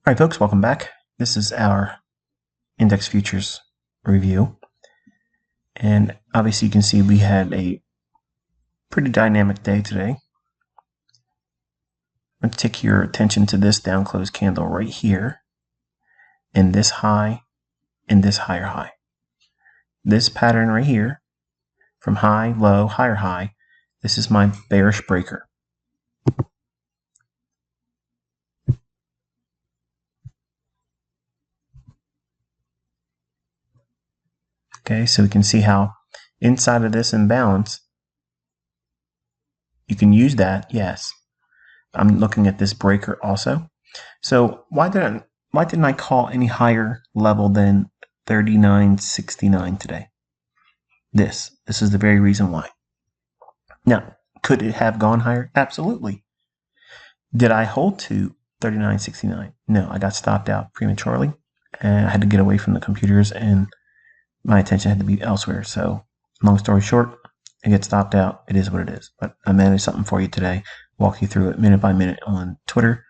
All right, folks, welcome back. This is our index futures review. And obviously you can see we had a pretty dynamic day today. I'm going to take your attention to this down close candle right here, and this high, and this higher high. This pattern right here, from high, low, higher high, this is my bearish breaker. Okay, so we can see how inside of this imbalance, you can use that, yes. I'm looking at this breaker also. So why didn't I call any higher level than 39.69 today? This is the very reason why. Now, could it have gone higher? Absolutely. Did I hold to 39.69? No, I got stopped out prematurely, and I had to get away from the computers, and my attention had to be elsewhere. So, long story short, I get stopped out. It is what it is. But I managed something for you today. Walk you through it minute by minute on Twitter,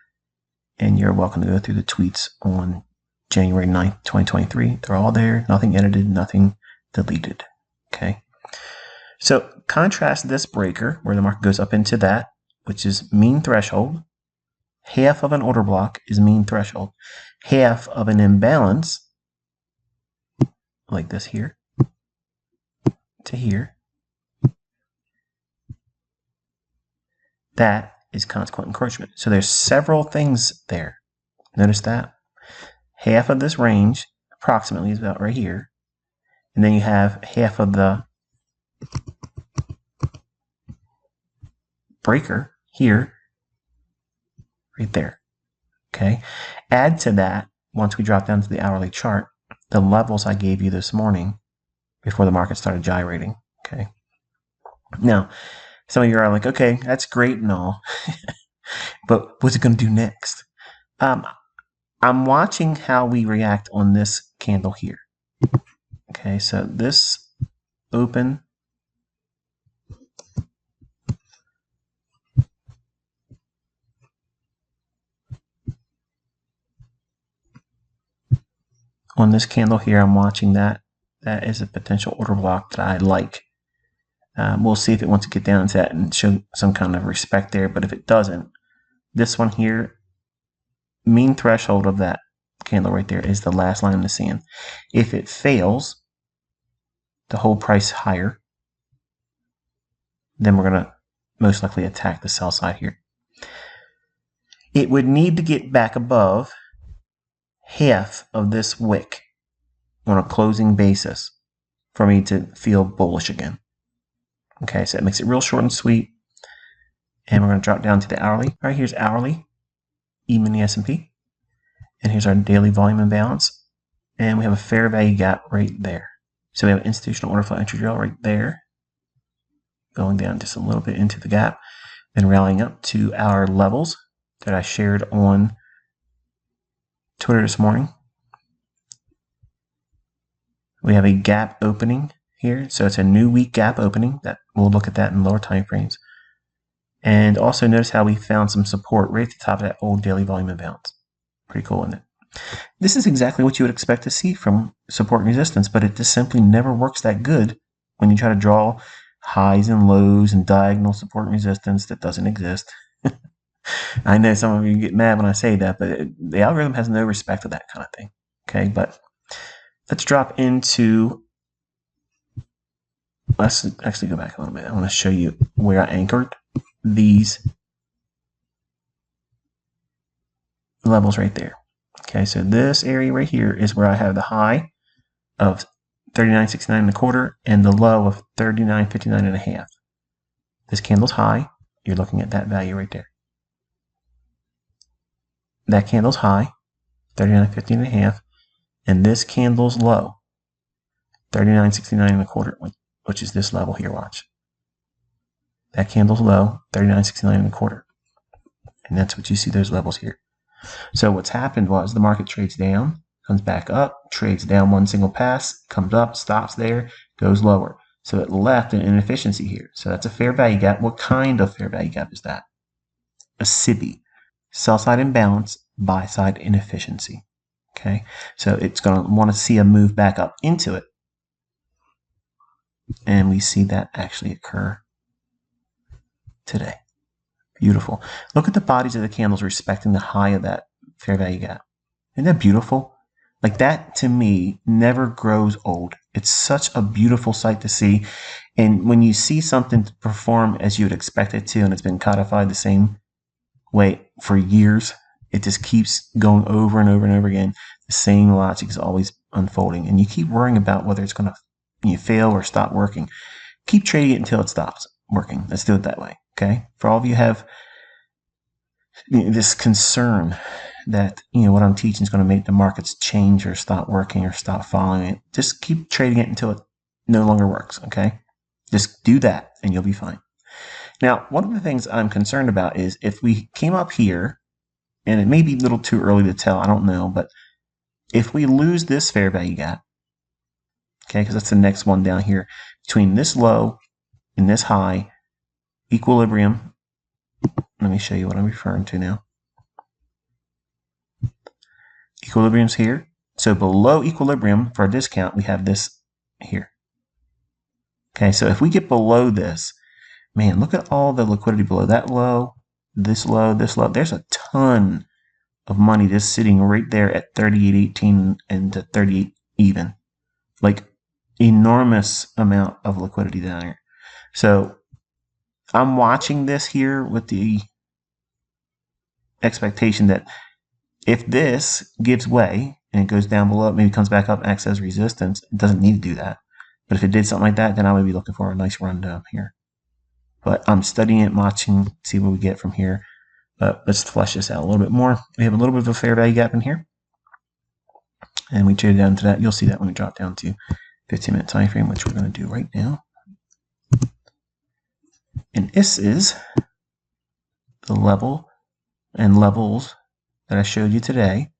and you're welcome to go through the tweets on January 9th, 2023. They're all there. Nothing edited, nothing deleted. Okay. So contrast this breaker where the market goes up into that, which is mean threshold. Half of an order block is mean threshold. Half of an imbalance, like this here to here, that is consequent encroachment. So there's several things there. Notice that. Half of this range approximately is about right here. And then you have half of the breaker here, right there. Okay. Add to that, once we drop down to the hourly chart, the levels I gave you this morning before the market started gyrating. Okay. Now, some of you are like, okay, that's great and all, but what's it going to do next? I'm watching how we react on this candle here. Okay, so this open on this candle here, I'm watching that. That is a potential order block that I like. We'll see if it wants to get down to that and show some kind of respect there. But if it doesn't, this one here, mean threshold of that candle right there is the last line in the sand. If it fails to hold price higher, then we're going to most likely attack the sell side here. It would need to get back above half of this wick on a closing basis for me to feel bullish again. Okay, so it makes it real short and sweet. And we're going to drop down to the hourly. All right, here's hourly, even the S&P. And here's our daily volume imbalance. And we have a fair value gap right there. So we have an institutional order flow entry drill right there. Going down just a little bit into the gap. Then rallying up to our levels that I shared on Twitter this morning. We have a gap opening here. So it's a new week gap opening. That we'll look at that in lower time frames. And also notice how we found some support right at the top of that old daily volume imbalance. Pretty cool, isn't it? This is exactly what you would expect to see from support and resistance, but it just simply never works that good when you try to draw highs and lows and diagonal support and resistance that doesn't exist. I know some of you get mad when I say that, but the algorithm has no respect for that kind of thing. Okay, but let's drop into, let's actually go back a little bit. I want to show you where I anchored these levels right there. Okay, so this area right here is where I have the high of 39.69 and a quarter and the low of 39.59 and a half. This candle's high. You're looking at that value right there. That candle's high, 39.50 and a half, and this candle's low, 39.69 and a quarter, which is this level here. Watch. That candle's low, 39.69 and a quarter, and that's what you see those levels here. So what's happened was the market trades down, comes back up, trades down one single pass, comes up, stops there, goes lower. So it left an inefficiency here. So that's a fair value gap. What kind of fair value gap is that? A SIBI, sell side imbalance buy side inefficiency. Okay, so it's going to want to see a move back up into it. And we see that actually occur today. Beautiful. Look at the bodies of the candles respecting the high of that fair value gap. Isn't that beautiful? Like that, to me, never grows old. It's such a beautiful sight to see. And when you see something perform as you would expect it to, and it's been codified the same way for years, it just keeps going over and over and over again. The same logic is always unfolding. And you keep worrying about whether it's going to fail or stop working. Keep trading it until it stops working. Let's do it that way. Okay? For all of you have this concern that what I'm teaching is going to make the markets change or stop working or stop following it, just keep trading it until it no longer works. Okay, just do that and you'll be fine. Now, one of the things I'm concerned about is if we came up here, and it may be a little too early to tell, I don't know, but if we lose this fair value gap, okay, because that's the next one down here, between this low and this high, equilibrium. Let me show you what I'm referring to now. Equilibrium's here. So below equilibrium for a discount, we have this here. Okay, so if we get below this, man, look at all the liquidity below that low, this low, this low. There's a ton of money just sitting right there at 38.18 and to 38 even. Like enormous amount of liquidity down here. So I'm watching this here with the expectation that if this gives way and it goes down below, maybe comes back up, acts as resistance, it doesn't need to do that. But if it did something like that, then I would be looking for a nice run down here. But I'm studying it, watching, see what we get from here. But let's flesh this out a little bit more. We have a little bit of a fair value gap in here. And we trade down to that. You'll see that when we drop down to 15-minute time frame, which we're going to do right now. And this is the level and levels that I showed you today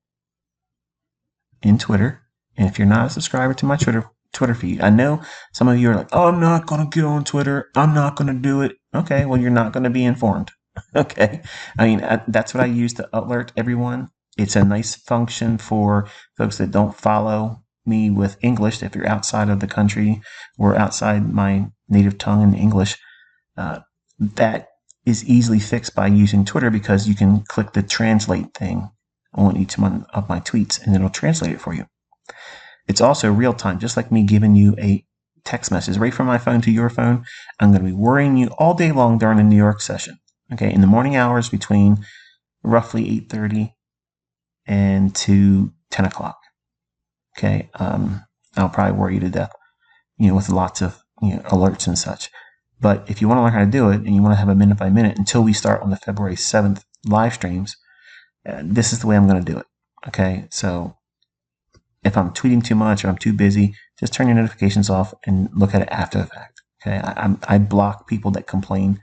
in Twitter. And if you're not a subscriber to my Twitter feed, I know some of you are like, oh, I'm not going to get on Twitter. I'm not going to do it. Okay, well, you're not going to be informed. Okay. I mean, that's what I use to alert everyone. It's a nice function for folks that don't follow me with English. If you're outside of the country or outside my native tongue in English, that is easily fixed by using Twitter because you can click the translate thing on each one of my tweets and it'll translate it for you. It's also real time, just like me giving you a text message right from my phone to your phone. I'm going to be worrying you all day long during the New York session. Okay, in the morning hours between roughly 8:30 and to 10 o'clock. Okay, I'll probably worry you to death, with lots of alerts and such. But if you want to learn how to do it and you want to have a minute by minute until we start on the February 7th live streams, this is the way I'm going to do it. Okay, so if I'm tweeting too much or I'm too busy, just turn your notifications off and look at it after the fact. Okay, I block people that complain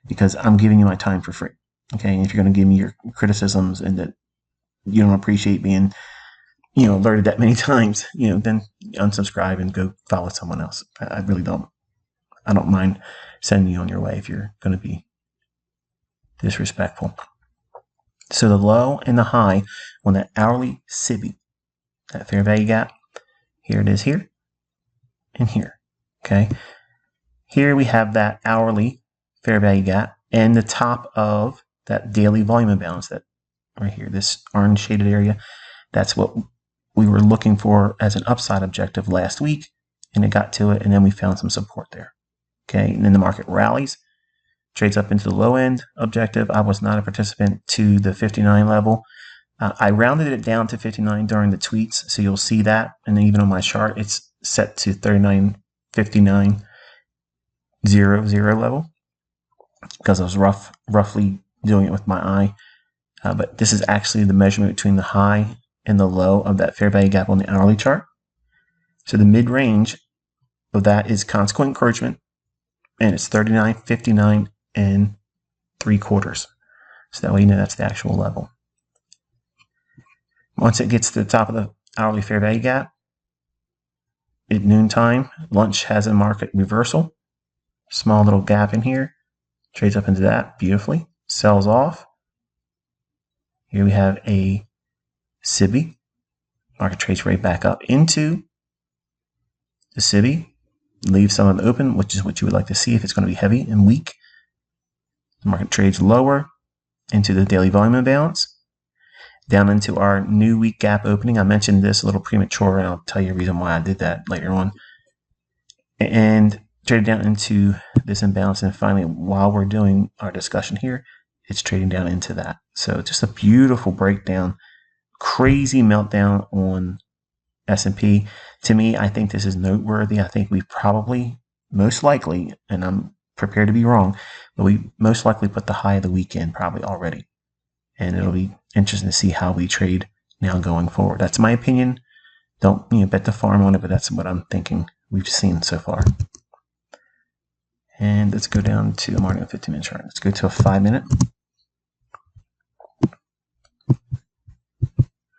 because I'm giving you my time for free. Okay, and if you're going to give me your criticisms and that you don't appreciate being alerted that many times, then unsubscribe and go follow someone else. I really don't. I don't mind sending you on your way if you're going to be disrespectful. So the low and the high on that hourly SIBI, that fair value gap, here it is here and here. Okay. Here we have that hourly fair value gap and the top of that daily volume imbalance, that right here, this orange shaded area. That's what we were looking for as an upside objective last week, and it got to it, and then we found some support there. Okay, and then the market rallies, trades up into the low end objective. I was not a participant to the 59 level. I rounded it down to 59 during the tweets, so you'll see that. And then even on my chart, it's set to 39.59.00 level because I was roughly doing it with my eye. But this is actually the measurement between the high and the low of that fair value gap on the hourly chart. So the mid-range of that is consequent encouragement, and it's 39.59 3/4. So that way you know that's the actual level. Once it gets to the top of the hourly fair value gap, at noontime, lunch has a market reversal. Small little gap in here. Trades up into that beautifully. Sells off. Here we have a SIBI. Market trades right back up into the SIBI. Leave some of it open, which is what you would like to see if it's going to be heavy and weak. The market trades lower into the daily volume imbalance, down into our new week gap opening. I mentioned this a little premature, and I'll tell you the reason why I did that later on. And traded down into this imbalance, and finally, while we're doing our discussion here, it's trading down into that. So just a beautiful breakdown, crazy meltdown on S&P. To me, I think this is noteworthy. I think we probably, most likely, and I'm prepared to be wrong, but we most likely put the high of the weekend probably already. And it'll be interesting to see how we trade now going forward. That's my opinion. Don't bet the farm on it, but that's what I'm thinking we've seen so far. And let's go down to the market on 15-minute chart. Let's go to a 5-minute.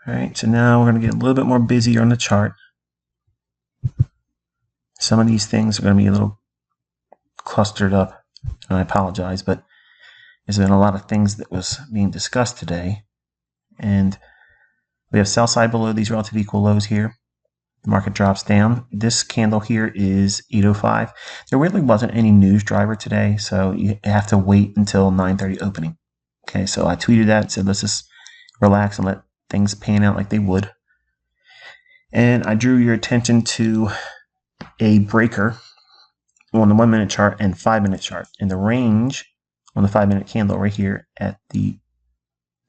All right, so now we're going to get a little bit more busier on the chart. Some of these things are going to be a little clustered up, and I apologize, but there's been a lot of things that was being discussed today. And we have sell side below these relative equal lows here. The market drops down. This candle here is 805. There really wasn't any news driver today, so you have to wait until 9:30 opening. Okay, so I tweeted that, said let's just relax and let things pan out like they would. And I drew your attention to a breaker on the 1-minute chart and 5-minute chart. In the range on the 5-minute candle right here at the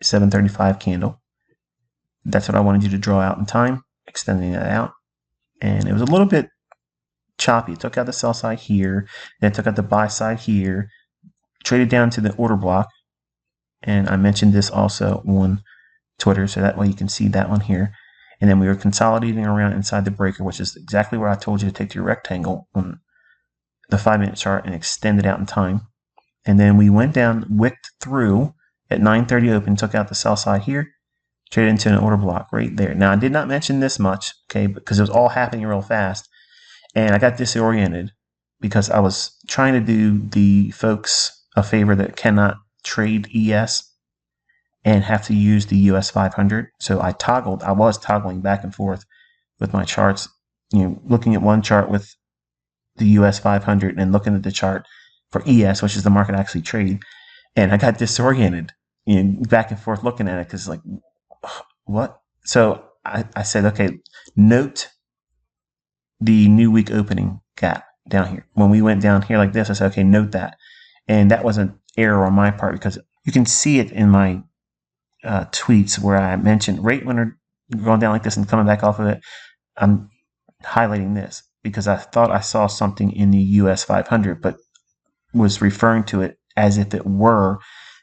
735 candle. That's what I wanted you to draw out in time, extending that out. And it was a little bit choppy. It took out the sell side here, then it took out the buy side here, traded down to the order block. And I mentioned this also on Twitter, so that way you can see that one here. And then we were consolidating around inside the breaker, which is exactly where I told you to take your rectangle on the 5-minute chart and extend it out in time. And then we went down, wicked through at 9:30 open, took out the sell side here, traded into an order block right there. Now, I did not mention this much, okay, because it was all happening real fast. And I got disoriented because I was trying to do the folks a favor that cannot trade ES and have to use the US 500. So I was toggling back and forth with my charts, looking at one chart with the US 500 and looking at the chart for ES, which is the market I actually trade. And I got disoriented, back and forth looking at it because like, what? So I said, okay, note the new week opening gap down here. When we went down here like this, I said, okay, note that. And that was an error on my part because you can see it in my tweets where I mentioned right when they're going down like this and coming back off of it, I'm highlighting this because I thought I saw something in the US 500, but was referring to it as if it were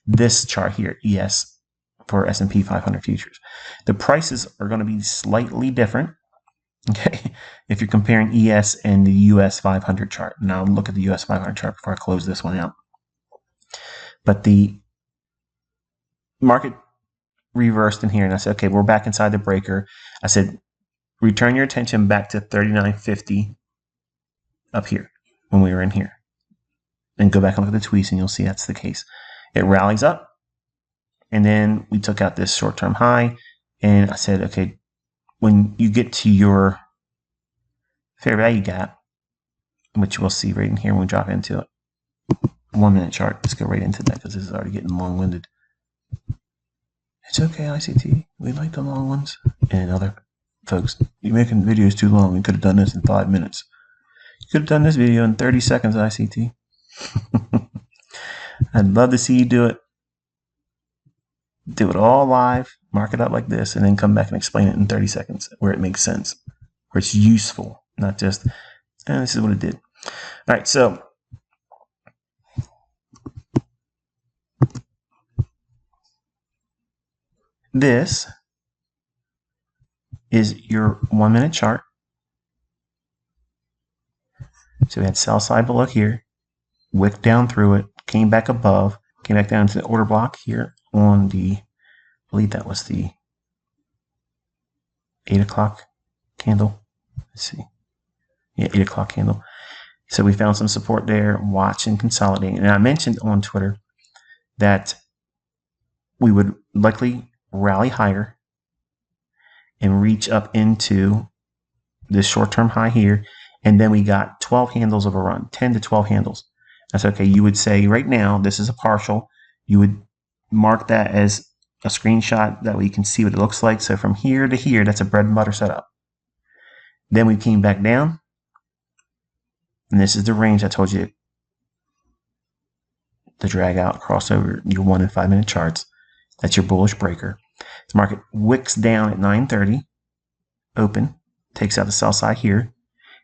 this chart here, ES for S&P 500 futures. The prices are going to be slightly different, okay, if you're comparing ES and the US 500 chart. Now look at the US 500 chart before I close this one out. But the market reversed in here, and I said, okay, we're back inside the breaker. I said, return your attention back to 39.50 up here when we were in here. And go back and look at the tweets, and you'll see that's the case. It rallies up, and then we took out this short-term high, and I said, okay, when you get to your fair value gap, which we'll see right in here when we drop into it, 1-minute chart, let's go right into that because this is already getting long-winded. It's okay, ICT. We like the long ones. And other folks, you're making videos too long. We could have done this in 5 minutes. You could have done this video in 30 seconds, ICT. I'd love to see you do it. Do it all live, mark it up like this, and then come back and explain it in 30 seconds where it makes sense, where it's useful, not just, this is what it did. All right, so this is your 1-minute chart. So we had sell side below here, wicked down through it, came back above, came back down to the order block here on the, I believe that was the 8 o'clock candle. Let's see. Yeah, 8 o'clock candle. So we found some support there, watch and consolidating. And I mentioned on Twitter that we would likely rally higher, and reach up into this short-term high here. And then we got 12 handles of a run, 10 to 12 handles. That's okay. You would say right now, this is a partial. You would mark that as a screenshot that we can see what it looks like. So from here to here, that's a bread and butter setup. Then we came back down. And this is the range I told you to drag out, crossover your 1 and 5 minute charts. That's your bullish breaker. The market wicks down at 9:30, open, takes out the sell side here,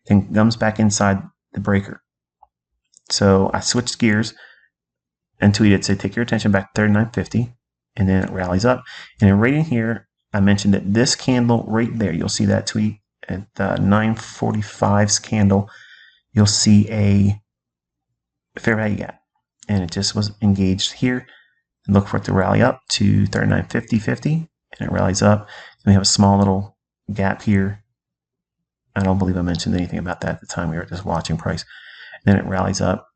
then comes back inside the breaker. So I switched gears and tweeted, say, take your attention back to 39.50, and then it rallies up. And then right in here, I mentioned that this candle right there, you'll see that tweet at 9:45's candle, you'll see a fair value gap. And it just was engaged here. And look for it to rally up to 39.50, and it rallies up. And we have a small little gap here. I don't believe I mentioned anything about that at the time. We were just watching price. Then it rallies up.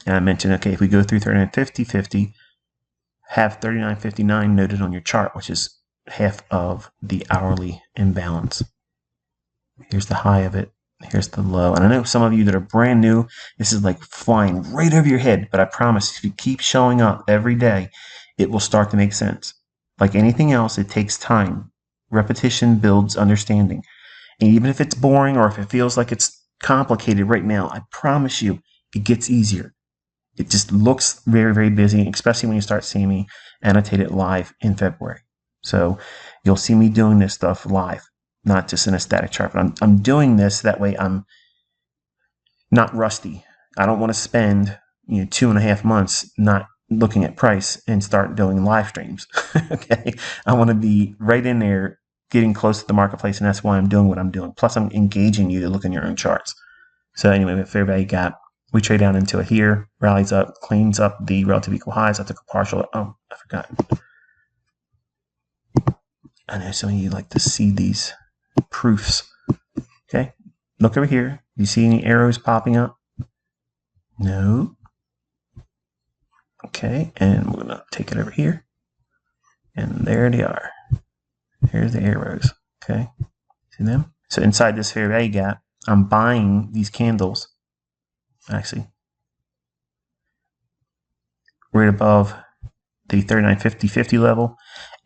And I mentioned, okay, if we go through 39.50, have 39.59 noted on your chart, which is half of the hourly imbalance. Here's the high of it. Here's the low. And I know some of you that are brand new, this is like flying right over your head. But I promise, if you keep showing up every day, it will start to make sense. Like anything else, it takes time. Repetition builds understanding. And even if it's boring or if it feels like it's complicated right now, I promise you, it gets easier. It just looks very, very busy, especially when you start seeing me annotate it live in February. So you'll see me doing this stuff live, not just in a static chart. But I'm doing this that way I'm not rusty. I don't want to spend 2.5 months not looking at price and start doing live streams. Okay, I want to be right in there, getting close to the marketplace, and that's why I'm doing what I'm doing. Plus, I'm engaging you to look in your own charts. So anyway, we have fair value gap. We trade down into it here, rallies up, cleans up the relative equal highs. I took a partial. Oh, I forgot. I know some of you like to see these proofs. Okay, look over here. Do you see any arrows popping up? No. Okay, and we're gonna take it over here, and there they are. Here's the arrows. Okay, see them? So inside this fair value gap, I'm buying these candles. Actually, right above the 39.50 level.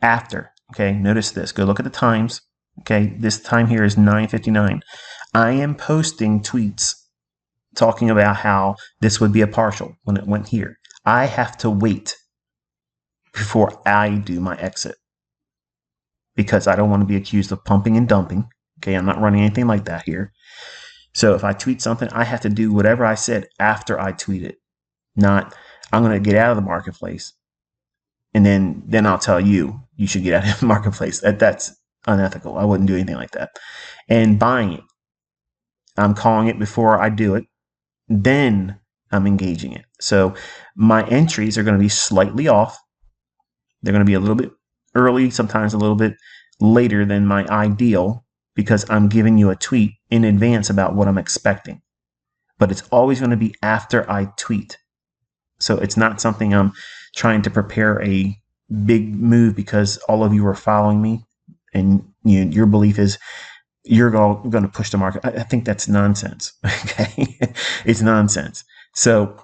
After, okay, notice this. Go look at the times. Okay, this time here is 9:59. I am posting tweets talking about how this would be a partial when it went here. I have to wait before I do my exit because I don't want to be accused of pumping and dumping. Okay, I'm not running anything like that here. So if I tweet something, I have to do whatever I said after I tweet it. Not, I'm going to get out of the marketplace and then I'll tell you should get out of the marketplace. That's unethical. I wouldn't do anything like that. And buying it, I'm calling it before I do it. Then I'm engaging it. So my entries are going to be slightly off. They're going to be a little bit early, sometimes a little bit later than my ideal, because I'm giving you a tweet in advance about what I'm expecting. But it's always going to be after I tweet. So it's not something I'm trying to prepare a big move because all of you are following me and your belief is you're going to push the market. I think that's nonsense. Okay, it's nonsense. So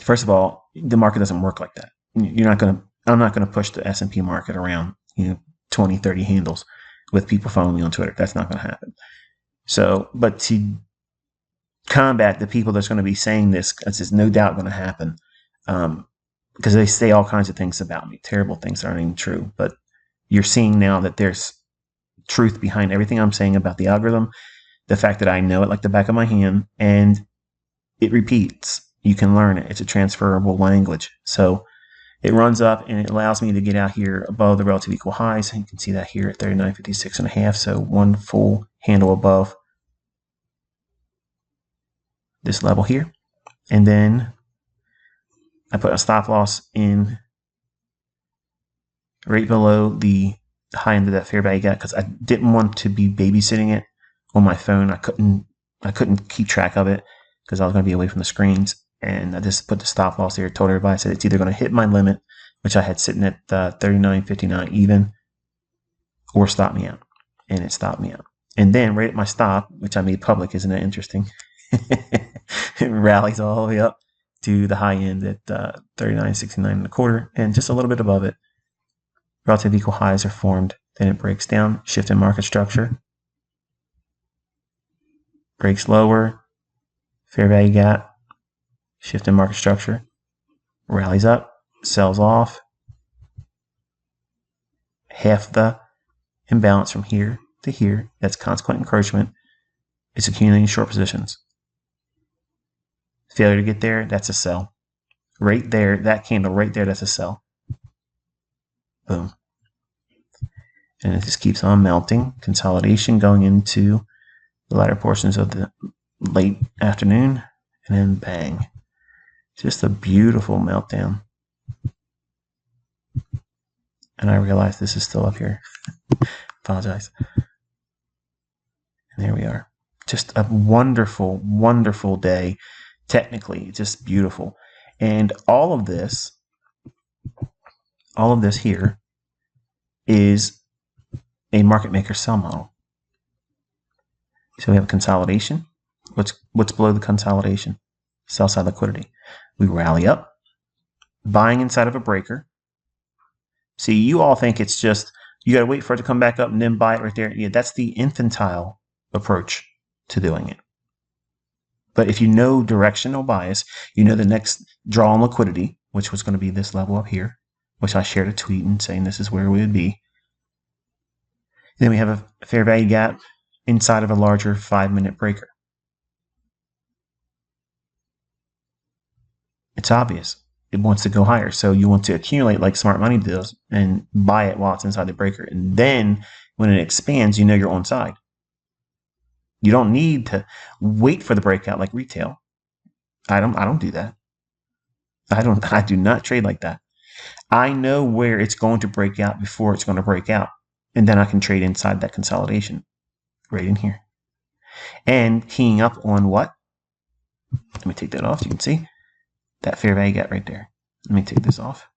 first of all, the market doesn't work like that. I'm not going to push the S&P market around 20, 30 handles with people following me on Twitter. That's not going to happen. So, but to combat the people that's going to be saying this, because it's no doubt going to happen, because they say all kinds of things about me, terrible things that aren't even true. But you're seeing now that there's truth behind everything I'm saying about the algorithm, the fact that I know it like the back of my hand, and it repeats. You can learn it. It's a transferable language. So it runs up and it allows me to get out here above the relative equal highs. And you can see that here at 39.56.5. So one full handle above this level here. And then I put a stop loss in right below the high end of that fair value gap because I didn't want to be babysitting it on my phone. I couldn't keep track of it because I was going to be away from the screens. And I just put the stop loss there, told everybody, I said it's either going to hit my limit which I had sitting at 39.59 even, or stop me out. And it stopped me out. And then right at my stop, which I made public, isn't that interesting? It rallies all the way up to the high end at 39.69 and a quarter, and just a little bit above it. Relative equal highs are formed. Then it breaks down, shift in market structure, breaks lower, fair value gap, shift in market structure, rallies up, sells off. Half the imbalance from here to here, that's consequent encroachment, is accumulating short positions. Failure to get there, that's a sell. Right there, that candle right there, that's a sell. Boom. And it just keeps on melting. Consolidation going into the latter portions of the late afternoon, and then bang. Just a beautiful meltdown. And I realize this is still up here. Apologize. And there we are. Just a wonderful, wonderful day. Technically, just beautiful. And all of this here is a market maker sell model. So we have a consolidation. What's below the consolidation? Sell side liquidity. We rally up, buying inside of a breaker. See, you all think it's just, you got to wait for it to come back up and then buy it right there. Yeah, that's the infantile approach to doing it. But if you know directional bias, you know the next draw on liquidity, which was going to be this level up here, which I shared a tweet and saying this is where we would be. Then we have a fair value gap inside of a larger 5-minute breaker. It's obvious. It wants to go higher. So you want to accumulate like smart money does and buy it while it's inside the breaker. And then when it expands, you know you're on side. You don't need to wait for the breakout like retail. I don't do that. I do not trade like that. I know where it's going to break out before it's going to break out. And then I can trade inside that consolidation right in here. And keying up on what? Let me take that off. You can see that fair value gap right there. Let me take this off.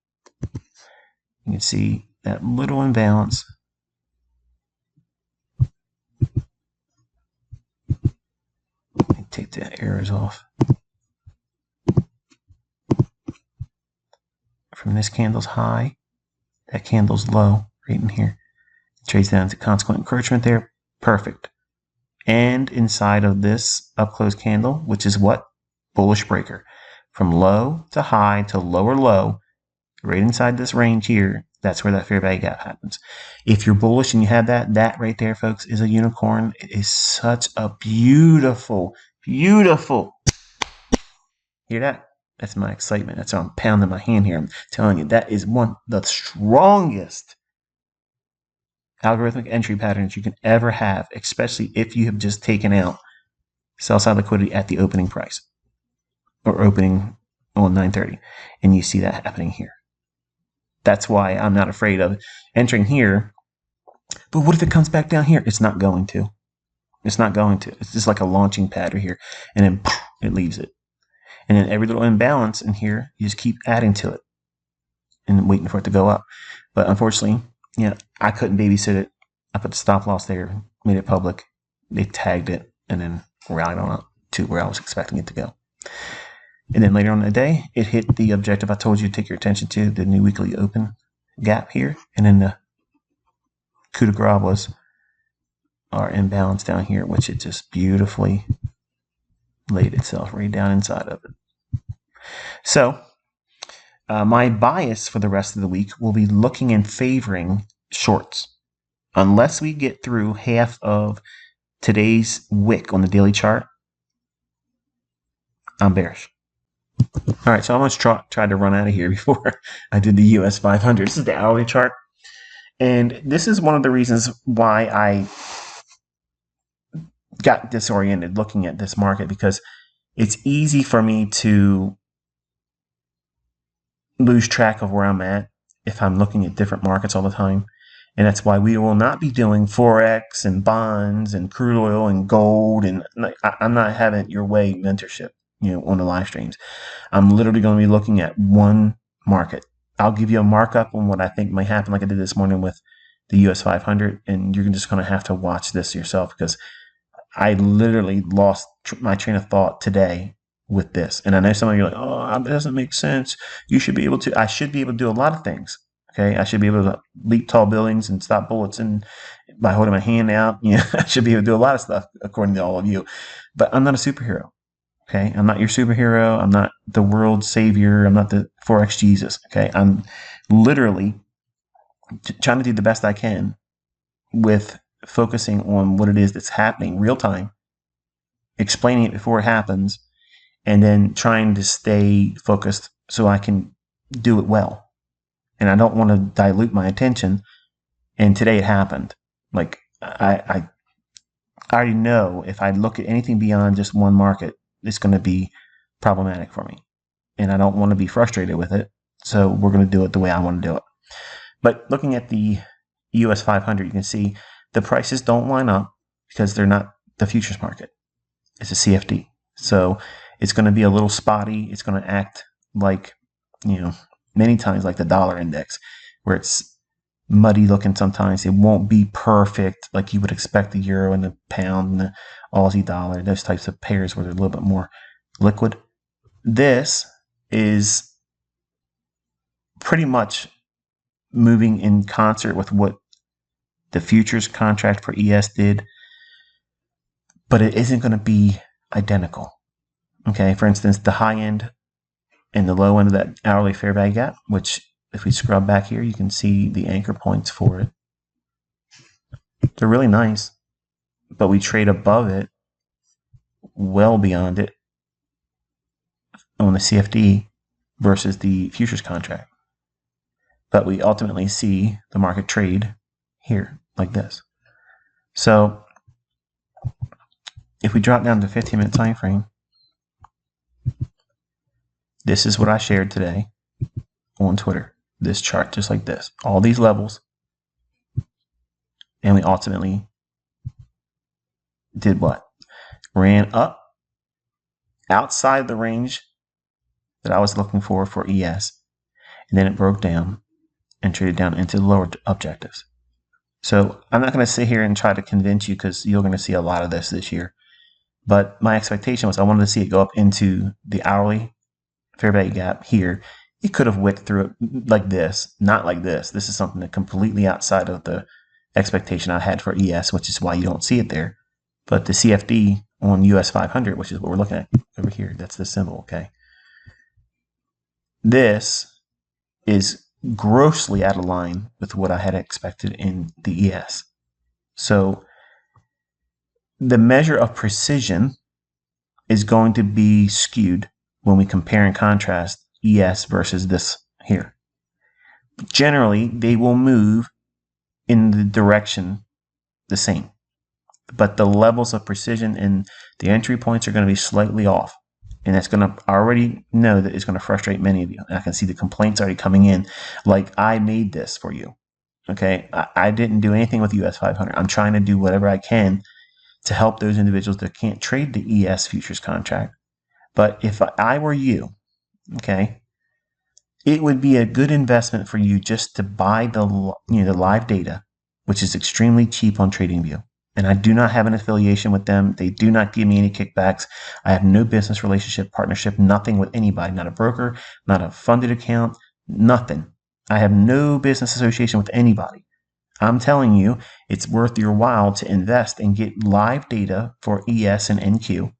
You can see that little imbalance. Let me take the errors off. From this candle's high, that candle's low right in here. Trades down to consequent encroachment there. Perfect. And inside of this up close candle, which is what? Bullish breaker. From low to high to lower low, right inside this range here, that's where that fair value gap happens. If you're bullish and you have that right there, folks, is a unicorn. It is such a beautiful, beautiful. Hear that? That's my excitement. That's how I'm pounding my hand here. I'm telling you, that is one of the strongest algorithmic entry patterns you can ever have, especially if you have just taken out sell side liquidity at the opening price or opening on 9:30, and you see that happening here. That's why I'm not afraid of entering here. But what if it comes back down here? It's not going to. It's not going to. It's just like a launching pad right here, and then poof, it leaves it. And then every little imbalance in here, you just keep adding to it and waiting for it to go up. But unfortunately, I couldn't babysit it. I put the stop loss there, made it public. They tagged it and then rallied on up to where I was expecting it to go. And then later on in the day, it hit the objective I told you to take your attention to, the new weekly open gap here. And then the coup de grace was our imbalance down here, which it just beautifully laid itself right down inside of it. So my bias for the rest of the week will be looking and favoring shorts. Unless we get through half of today's wick on the daily chart, I'm bearish. All right, so I almost tried to run out of here before I did the US 500. This is the hourly chart. And this is one of the reasons why I got disoriented looking at this market, because it's easy for me to lose track of where I'm at if I'm looking at different markets all the time. And that's why we will not be doing Forex and bonds and crude oil and gold. And I'm not having it your way mentorship, on the live streams. I'm literally going to be looking at one market I'll give you a markup on what I think might happen, like I did this morning with the US 500, and you're just going to have to watch this yourself because I literally lost my train of thought today with this. And I know some of you are like, oh, that doesn't make sense. You should be able to. I should be able to do a lot of things. Okay, I should be able to leap tall buildings and stop bullets, and by holding my hand out, I should be able to do a lot of stuff according to all of you. But I'm not a superhero. Okay, I'm not your superhero. I'm not the world savior. I'm not the Forex Jesus. Okay, I'm literally trying to do the best I can with focusing on what it is that's happening real time, explaining it before it happens, and then trying to stay focused so I can do it well. And I don't want to dilute my attention. And today it happened. Like I already know if I look at anything beyond just one market, it's going to be problematic for me. And I don't want to be frustrated with it. So we're going to do it the way I want to do it. But looking at the US 500, you can see the prices don't line up because they're not the futures market. It's a CFD. So it's going to be a little spotty. It's going to act like, many times like the dollar index, where it's muddy looking sometimes. It won't be perfect like you would expect the euro and the pound and the Aussie dollar, those types of pairs where they're a little bit more liquid. This is pretty much moving in concert with what the futures contract for ES did, but it isn't going to be identical. Okay, for instance, the high end and the low end of that hourly fair value gap, which if we scrub back here, you can see the anchor points for it. They're really nice, but we trade above it, well beyond it on the CFD versus the futures contract. But we ultimately see the market trade here like this. So if we drop down to 15-minute time frame, this is what I shared today on Twitter. This chart, just like this. All these levels. And we ultimately did what? Ran up outside the range that I was looking for ES. And then it broke down and traded down into the lower objectives. So I'm not going to sit here and try to convince you because you're going to see a lot of this year. But my expectation was I wanted to see it go up into the hourly fair value gap here. It could have wicked through it like this, not like this. This is something that completely outside of the expectation I had for ES, which is why you don't see it there. But the CFD on US 500, which is what we're looking at over here, that's the symbol, okay? This is grossly out of line with what I had expected in the ES. So the measure of precision is going to be skewed when we compare and contrast ES versus this here. Generally, they will move in the direction the same, but the levels of precision and the entry points are going to be slightly off. And that's going to, I already know that it's going to frustrate many of you. And I can see the complaints already coming in. Like, I made this for you. Okay. I didn't do anything with US 500. I'm trying to do whatever I can to help those individuals that can't trade the ES futures contract. But if I were you, okay, it would be a good investment for you just to buy the live data, which is extremely cheap on TradingView. And I do not have an affiliation with them. They do not give me any kickbacks. I have no business relationship, partnership, nothing with anybody, not a broker, not a funded account, nothing. I have no business association with anybody. I'm telling you, it's worth your while to invest and get live data for ES and NQ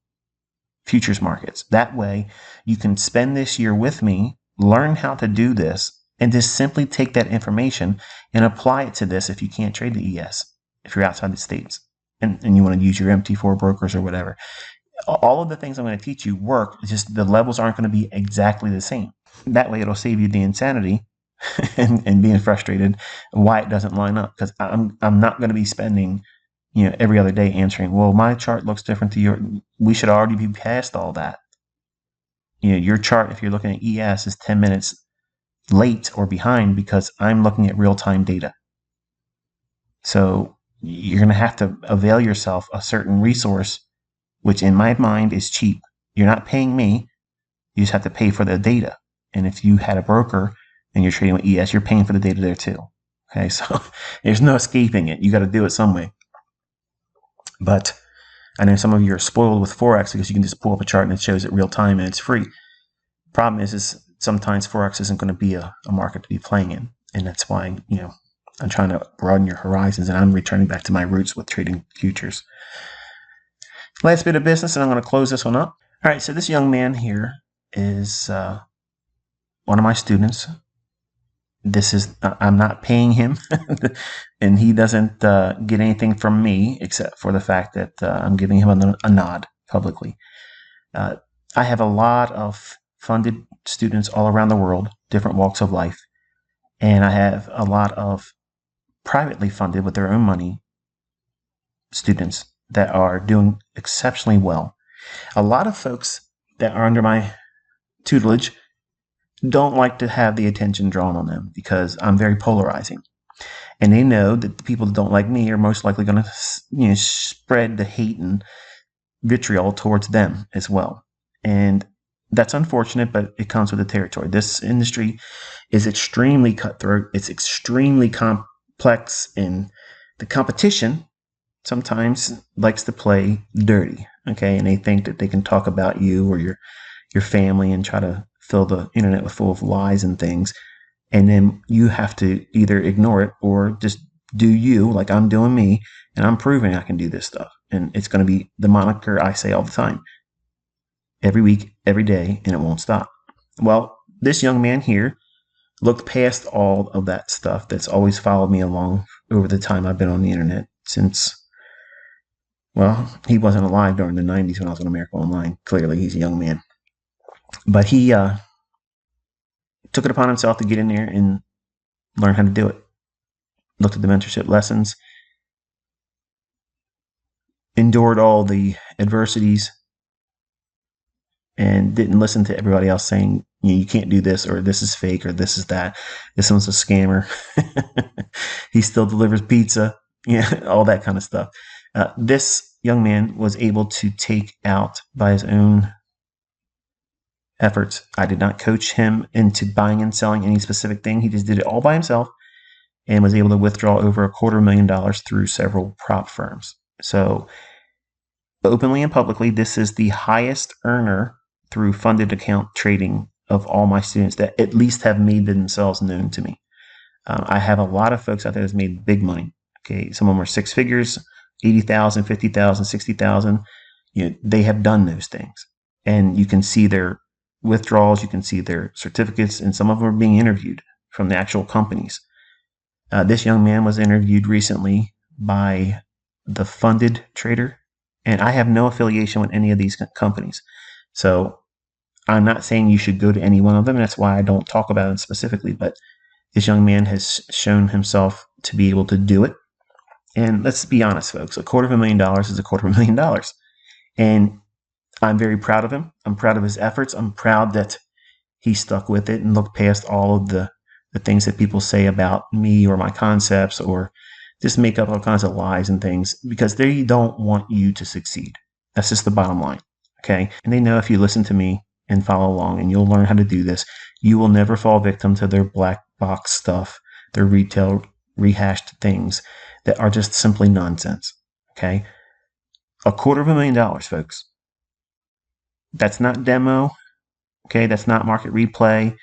futures markets. That way, you can spend this year with me, learn how to do this, and just simply take that information and apply it to this if you can't trade the ES, if you're outside the States, and you want to use your MT4 brokers or whatever. All of the things I'm going to teach you work, just the levels aren't going to be exactly the same. That way, it'll save you the insanity and being frustrated why it doesn't line up, because I'm not going to be spending every other day answering, well, my chart looks different to your. We should already be past all that. Your chart, if you're looking at ES, is 10 minutes late or behind because I'm looking at real-time data. So you're going to have to avail yourself a certain resource, which in my mind is cheap. You're not paying me. You just have to pay for the data. And if you had a broker and you're trading with ES, you're paying for the data there too. Okay, so there's no escaping it. You got to do it some way. But I know some of you are spoiled with Forex because you can just pull up a chart and it shows it real time and it's free. Problem is sometimes Forex isn't going to be a market to be playing in. And that's why, I'm trying to broaden your horizons, and I'm returning back to my roots with trading futures. Last bit of business, and I'm going to close this one up. All right, so this young man here is one of my students. I'm not paying him, and he doesn't get anything from me except for the fact that I'm giving him a nod publicly. I have a lot of funded students all around the world, different walks of life, and I have a lot of privately funded with their own money students that are doing exceptionally well. A lot of folks that are under my tutelage don't like to have the attention drawn on them because I'm very polarizing. And they know that the people that don't like me are most likely going to spread the hate and vitriol towards them as well. And that's unfortunate, but it comes with the territory. This industry is extremely cutthroat. It's extremely complex, and the competition sometimes likes to play dirty, okay? And they think that they can talk about you or your family and try to fill the internet full of lies and things. And then you have to either ignore it or just do you, like I'm doing me, and I'm proving I can do this stuff. And it's going to be the moniker I say all the time, every week, every day, and it won't stop. Well, this young man here looked past all of that stuff that's always followed me along over the time I've been on the internet since, well, he wasn't alive during the 90s when I was on America Online. Clearly, he's a young man. But he took it upon himself to get in there and learn how to do it. Looked at the mentorship lessons, endured all the adversities, and didn't listen to everybody else saying, you can't do this, or this is fake, or this is that. This one's a scammer. He still delivers pizza. All that kind of stuff. This young man was able to take out by his own efforts. I did not coach him into buying and selling any specific thing. He just did it all by himself and was able to withdraw over $250,000 through several prop firms. So openly and publicly, this is the highest earner through funded account trading of all my students that at least have made themselves known to me. I have a lot of folks out there that's made big money. Okay, some of them are six figures, 80,000, 50,000, 60,000. They have done those things, and you can see their withdrawals, you can see their certificates, and some of them are being interviewed from the actual companies. This young man was interviewed recently by the Funded Trader, and I have no affiliation with any of these companies. So I'm not saying you should go to any one of them. That's why I don't talk about it specifically, but this young man has shown himself to be able to do it. And let's be honest, folks, $250,000 is $250,000. And I'm very proud of him. I'm proud of his efforts. I'm proud that he stuck with it and looked past all of the things that people say about me or my concepts, or just make up all kinds of lies and things, because they don't want you to succeed. That's just the bottom line. Okay. And they know if you listen to me and follow along and you'll learn how to do this, you will never fall victim to their black box stuff, their retail rehashed things that are just simply nonsense. Okay. $250,000, folks. That's not demo. Okay. That's not market replay.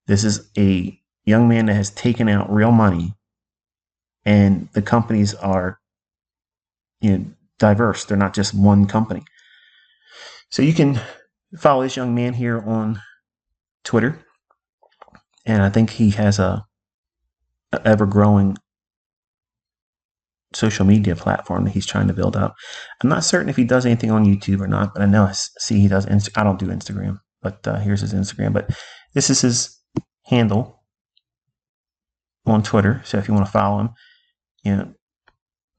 This is a young man that has taken out real money, and the companies are diverse. They're not just one company. So you can follow this young man here on Twitter, and I think he has a ever-growing social media platform that he's trying to build up. I'm not certain if he does anything on YouTube or not, but I know he does. I don't do Instagram, but here's his Instagram. But this is his handle on Twitter. So if you want to follow him,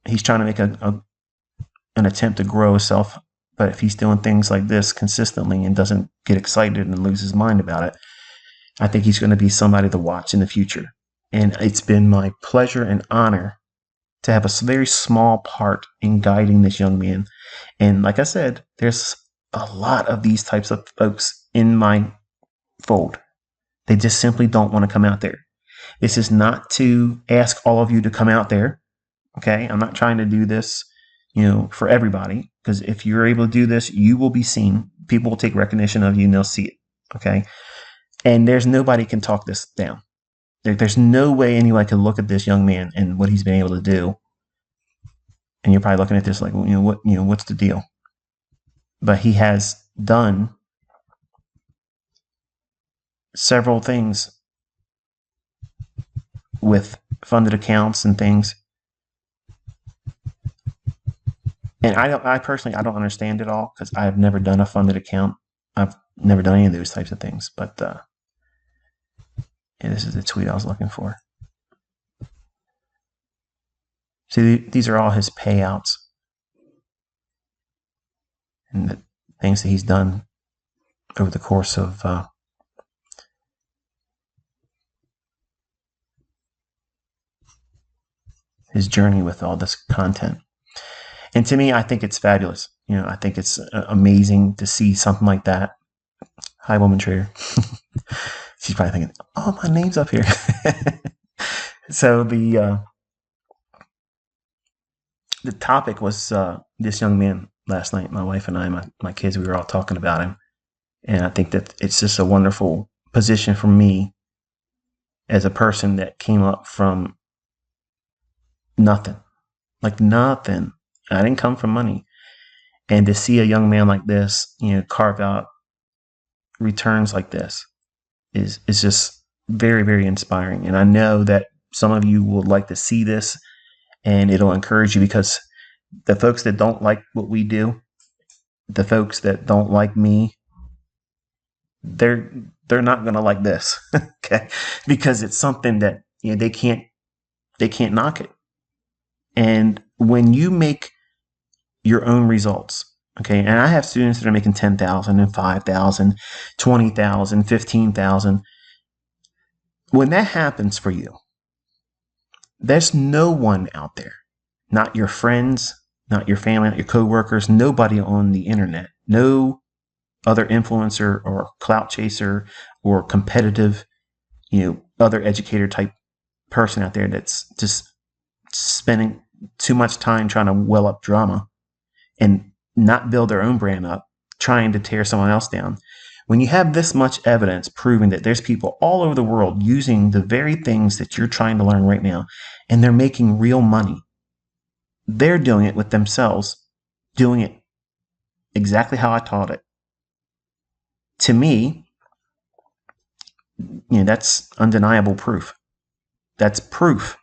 he's trying to make an attempt to grow himself. But if he's doing things like this consistently and doesn't get excited and lose his mind about it, I think he's going to be somebody to watch in the future. And it's been my pleasure and honor to have a very small part in guiding this young man. And like I said, there's a lot of these types of folks in my fold. They just simply don't want to come out there. This is not to ask all of you to come out there. Okay. I'm not trying to do this, for everybody, because if you're able to do this, you will be seen. People will take recognition of you and they'll see it. Okay. And there's nobody can talk this down. There's no way anyone can look at this young man and what he's been able to do. And you're probably looking at this like, what's the deal? But he has done several things with funded accounts and things. And I personally don't understand it all because I've never done a funded account. I've never done any of those types of things. But this is the tweet I was looking for. See, these are all his payouts and the things that he's done over the course of his journey with all this content. And to me, I think it's fabulous. I think it's amazing to see something like that. Hi, woman trader. She's probably thinking, "Oh, my name's up here." So the topic was this young man last night. My wife and I, my kids, we were all talking about him, and I think that it's just a wonderful position for me as a person that came up from nothing, like nothing. I didn't come from money. And to see a young man like this, carve out returns like this is just very, very inspiring. And I know that some of you would like to see this and it'll encourage you, because the folks that don't like what we do, the folks that don't like me, they're not going to like this. Okay. Because it's something that, they can't knock it. And when you make your own results. Okay. And I have students that are making 10,000 and 5,000, 20,000, 15,000. When that happens for you, there's no one out there, not your friends, not your family, not your coworkers, nobody on the internet, no other influencer or clout chaser or competitive, other educator type person out there that's just spending too much time trying to well up drama and not build their own brand up, trying to tear someone else down. When you have this much evidence proving that there's people all over the world using the very things that you're trying to learn right now, and they're making real money, they're doing it with themselves, doing it exactly how I taught it. To me, that's undeniable proof. That's proof.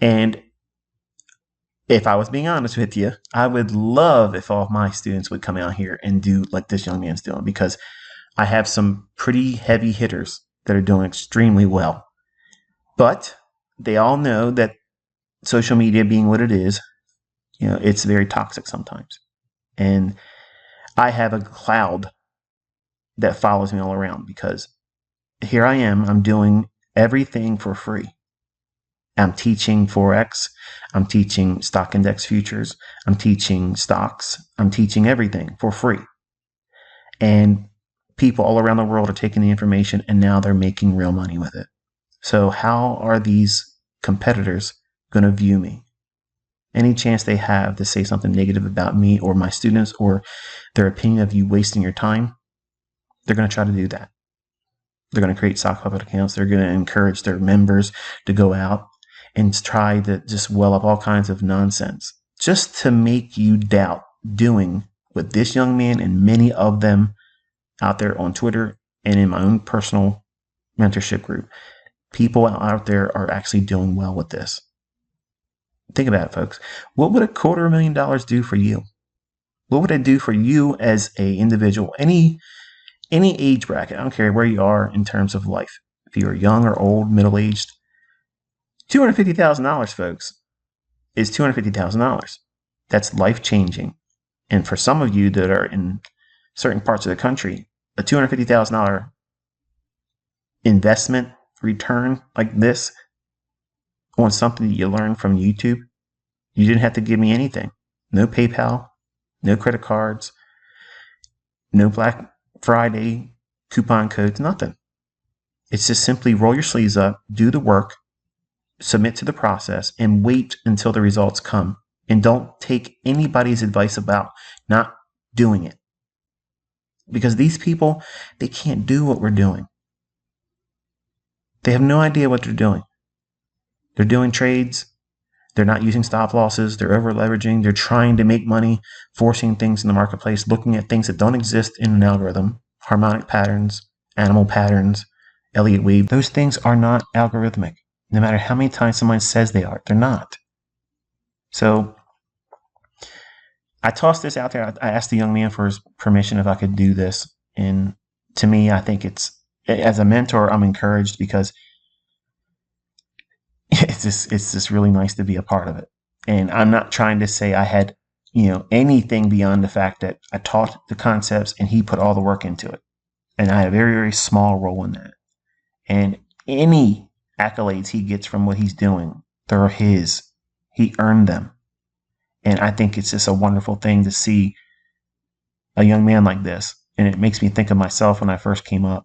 And if I was being honest with you, I would love if all of my students would come out here and do like this young man's doing, because I have some pretty heavy hitters that are doing extremely well. But they all know that social media being what it is, it's very toxic sometimes. And I have a cloud that follows me all around, because here I am, I'm doing everything for free. I'm teaching Forex. I'm teaching stock index futures. I'm teaching stocks. I'm teaching everything for free. And people all around the world are taking the information and now they're making real money with it. So how are these competitors going to view me? Any chance they have to say something negative about me or my students or their opinion of you wasting your time, they're going to try to do that. They're going to create stock puppet accounts. They're going to encourage their members to go out and try to just well up all kinds of nonsense just to make you doubt doing what this young man and many of them out there on Twitter and in my own personal mentorship group. People out there are actually doing well with this. Think about it, folks. What would $250,000 do for you? What would it do for you as an individual? Any age bracket, I don't care where you are in terms of life. If you are young or old, middle-aged, $250,000, folks, is $250,000. That's life-changing. And for some of you that are in certain parts of the country, a $250,000 investment return like this on something that you learned from YouTube, you didn't have to give me anything. No PayPal, no credit cards, no Black Friday coupon codes, nothing. It's just simply roll your sleeves up, do the work, submit to the process, and wait until the results come. And don't take anybody's advice about not doing it. Because these people, they can't do what we're doing. They have no idea what they're doing. They're doing trades. They're not using stop losses. They're over leveraging. They're trying to make money, forcing things in the marketplace, looking at things that don't exist in an algorithm, harmonic patterns, animal patterns, Elliott wave. Those things are not algorithmic. No matter how many times someone says they are, they're not. So I tossed this out there. I asked the young man for his permission if I could do this. And to me, I think as a mentor, I'm encouraged because it's just really nice to be a part of it. And I'm not trying to say I had, anything beyond the fact that I taught the concepts and he put all the work into it. And I had a very, very small role in that. And any accolades he gets from what he's doing, they're his. He earned them. And I think it's just a wonderful thing to see a young man like this. And it makes me think of myself when I first came up.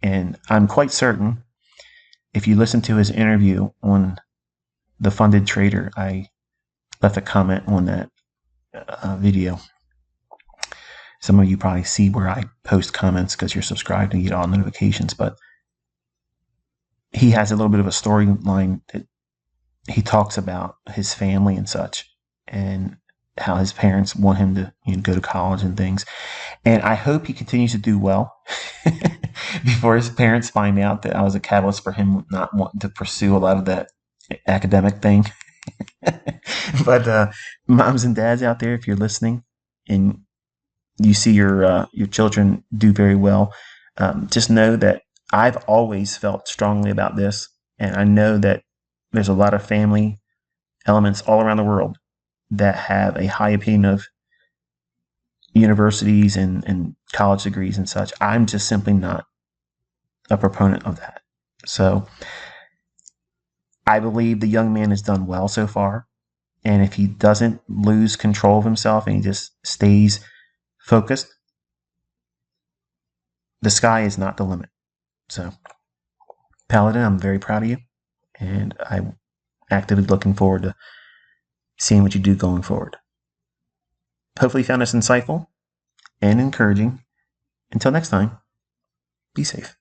And I'm quite certain if you listen to his interview on The Funded Trader, I left a comment on that video. Some of you probably see where I post comments because you're subscribed and you get all notifications. But he has a little bit of a storyline that he talks about his family and such, and how his parents want him to go to college and things. And I hope he continues to do well before his parents find out that I was a catalyst for him not wanting to pursue a lot of that academic thing. But moms and dads out there, if you're listening and you see your children do very well, just know that I've always felt strongly about this. And I know that there's a lot of family elements all around the world that have a high opinion of universities and college degrees and such. I'm just simply not a proponent of that. So I believe the young man has done well so far. And if he doesn't lose control of himself and he just stays focused, the sky is not the limit. So, Paladin, I'm very proud of you. And I'm actively looking forward to seeing what you do going forward. Hopefully you found this insightful and encouraging. Until next time, be safe.